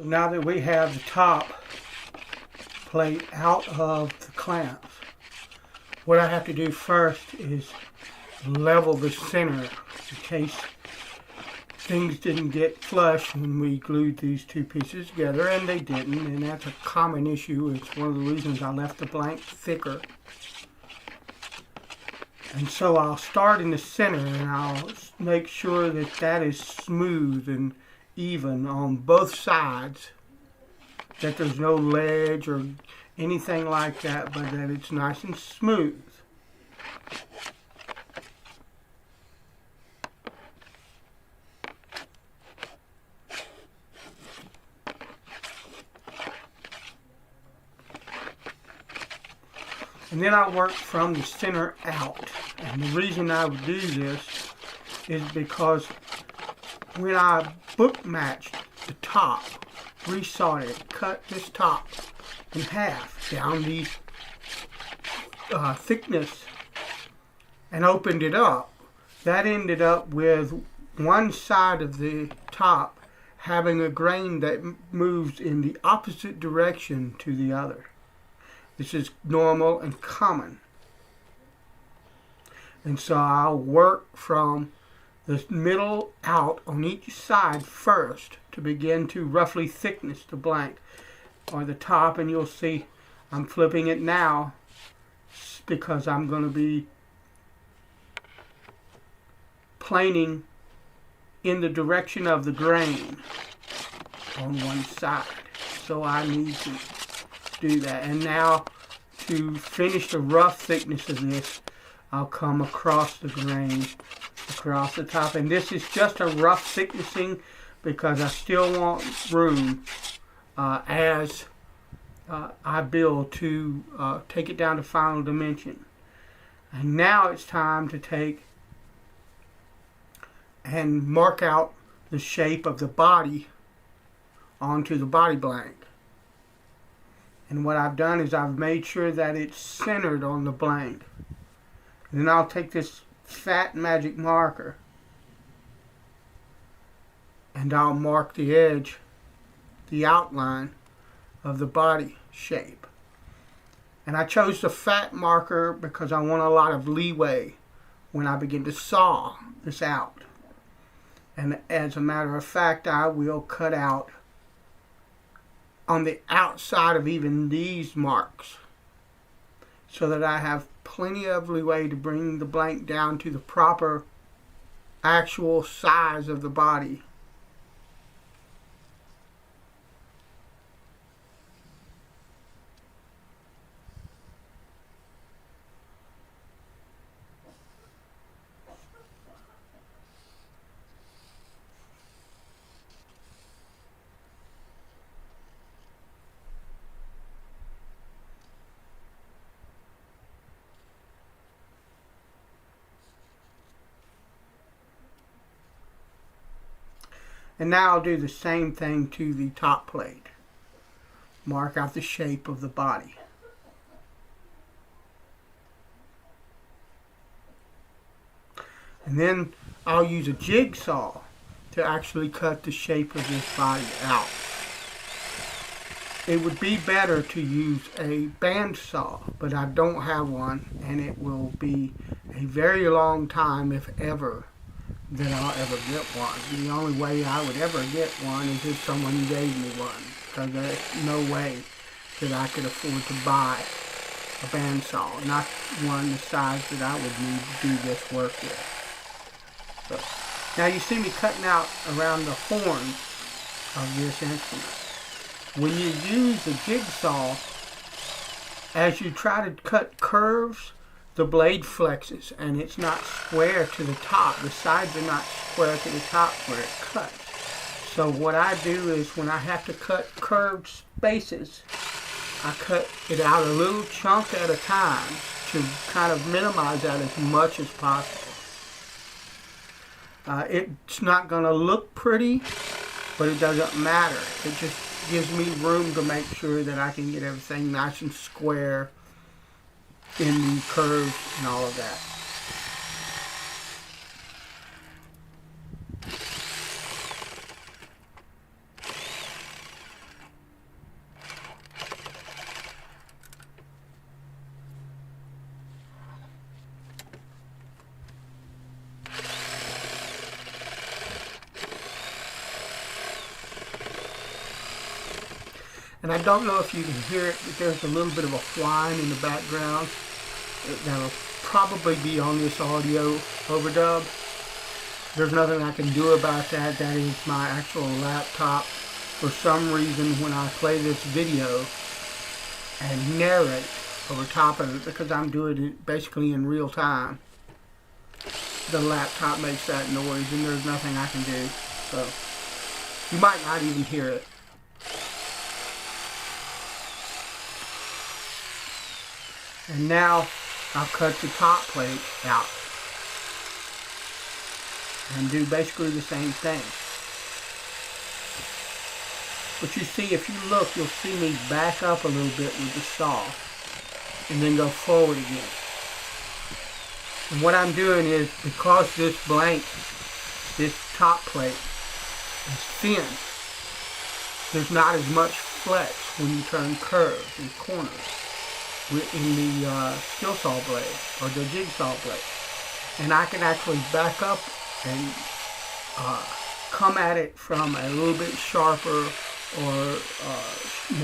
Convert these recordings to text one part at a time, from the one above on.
Now that we have the top plate out of the clamps, what I have to do first is level the center in case things didn't get flush when we glued these two pieces together, and they didn't, and that's a common issue. It's one of the reasons I left the blank thicker. And so I'll start in the center and I'll make sure that that is smooth and even on both sides, that there's no ledge or anything like that, but that it's nice and smooth. And then I work from the center out. And the reason I would do this is because when I book matched the top, resawed it, cut this top in half down the thickness and opened it up, that ended up with one side of the top having a grain that moves in the opposite direction to the other. This is normal and common. And so I'll work from the middle out on each side first to begin to roughly thickness the blank or the top, and you'll see I'm flipping it now because I'm going to be planing in the direction of the grain on one side. So I need to do that. And now to finish the rough thickness of this, I'll come across the grain, across the top. And this is just a rough thicknessing because I still want room as I build to take it down to final dimension. And now it's time to take and mark out the shape of the body onto the body blank. And what I've done is I've made sure that it's centered on the blank. And then I'll take this fat magic marker and I'll mark the edge, the outline of the body shape. And I chose the fat marker because I want a lot of leeway when I begin to saw this out. And as a matter of fact, I will cut out on the outside of even these marks so that I have plenty of leeway to bring the blank down to the proper actual size of the body. And now I'll do the same thing to the top plate. Mark out the shape of the body. And then I'll use a jigsaw to actually cut the shape of this body out. It would be better to use a bandsaw, but I don't have one, and it will be a very long time, if ever, that I'll ever get one. The only way I would ever get one is if someone gave me one, because there's no way that I could afford to buy a bandsaw, not one the size that I would need to do this work with. So, now you see me cutting out around the horn of this instrument. When you use a jigsaw, as you try to cut curves, the blade flexes and it's not square to the top. The sides are not square to the top where it cuts. So what I do is when I have to cut curved spaces, I cut it out a little chunk at a time to kind of minimize that as much as possible. It's not going to look pretty, but it doesn't matter. It just gives me room to make sure that I can get everything nice and square in the curves and all of that. And I don't know if you can hear it, but there's a little bit of a whine in the background. That'll probably be on this audio overdub. There's nothing I can do about that. That is my actual laptop. For some reason, when I play this video and narrate over top of it, because I'm doing it basically in real time, the laptop makes that noise, and there's nothing I can do. So you might not even hear it. And now I'll cut the top plate out and do basically the same thing. But you see, if you look, you'll see me back up a little bit with the saw and then go forward again. And what I'm doing is, because this blank, this top plate is thin, there's not as much flex when you turn curves and corners in the skill saw blade or the jigsaw blade. And I can actually back up and come at it from a little bit sharper or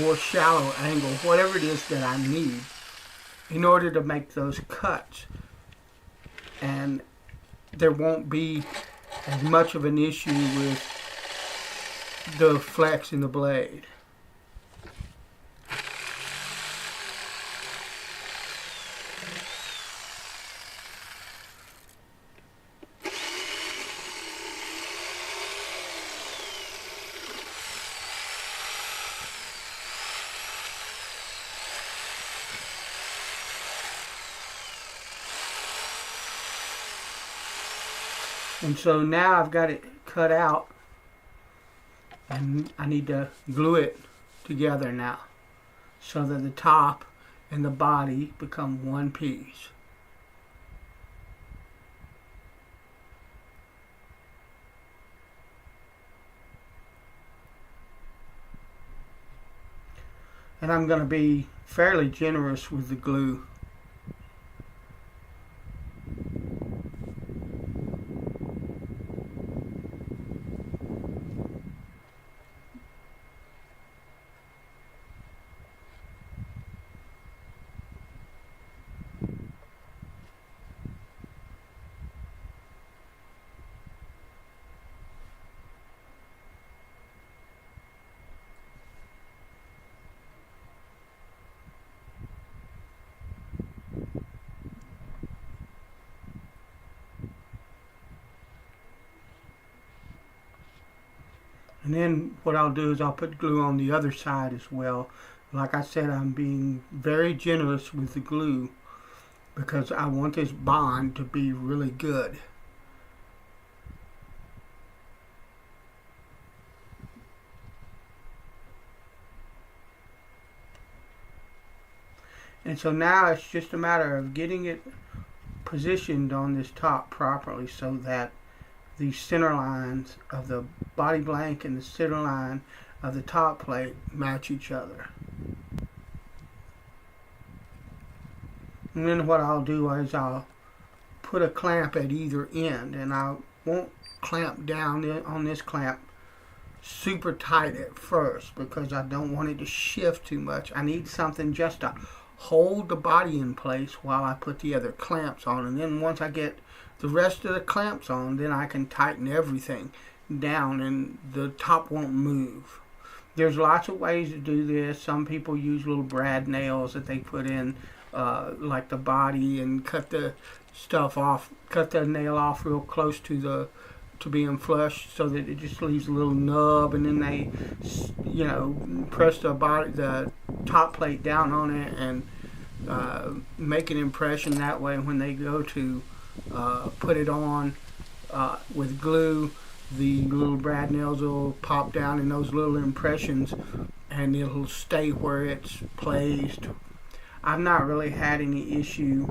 more shallow angle, whatever it is that I need, in order to make those cuts. And there won't be as much of an issue with the flex in the blade. And so now I've got it cut out, and I need to glue it together now so that the top and the body become one piece. And I'm going to be fairly generous with the glue. And then what I'll do is I'll put glue on the other side as well. Like I said, I'm being very generous with the glue because I want this bond to be really good. And so now it's just a matter of getting it positioned on this top properly so that the center lines of the body blank and the center line of the top plate match each other. And then what I'll do is I'll put a clamp at either end, and I won't clamp down on this clamp super tight at first because I don't want it to shift too much. I need something just to hold the body in place while I put the other clamps on, and then once I get the rest of the clamps on, then I can tighten everything down and the top won't move. There's lots of ways to do this. Some people use little brad nails that they put in like the body and cut the stuff off, cut the nail off real close to being flush so that it just leaves a little nub, and then they press the top plate down on it and make an impression that way. When they go to put it on with glue, the little brad nails will pop down in those little impressions and it'll stay where it's placed. I've not really had any issue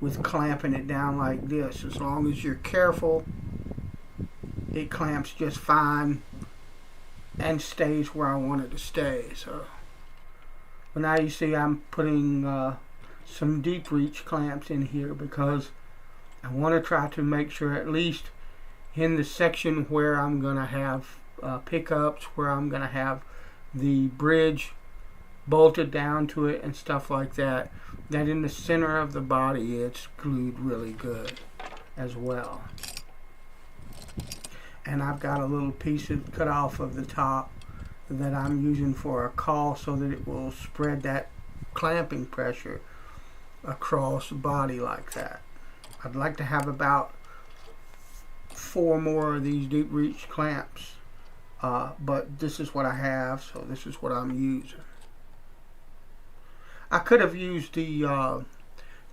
with clamping it down like this. As long as you're careful, it clamps just fine and stays where I want it to stay. So, but now you see I'm putting some deep reach clamps in here because I want to try to make sure, at least in the section where I'm going to have pickups, where I'm going to have the bridge bolted down to it and stuff like that, that in the center of the body it's glued really good as well. And I've got a little piece cut off of the top that I'm using for a caul so that it will spread that clamping pressure across the body like that. I'd like to have about 4 more of these deep reach clamps, but this is what I have, so this is what I'm using. I could have used the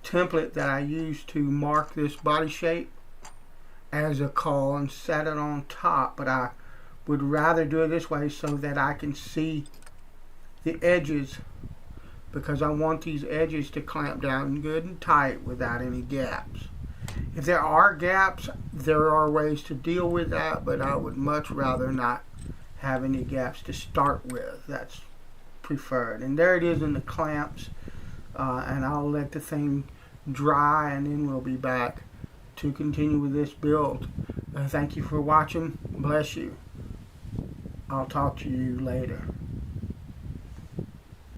template that I used to mark this body shape as a caul and set it on top, but I would rather do it this way so that I can see the edges, because I want these edges to clamp down good and tight without any gaps. If there are gaps, there are ways to deal with that, but I would much rather not have any gaps to start with. That's preferred. And there it is in the clamps, and I'll let the thing dry and then we'll be back to continue with this build. Thank you for watching. Bless you. I'll talk to you later.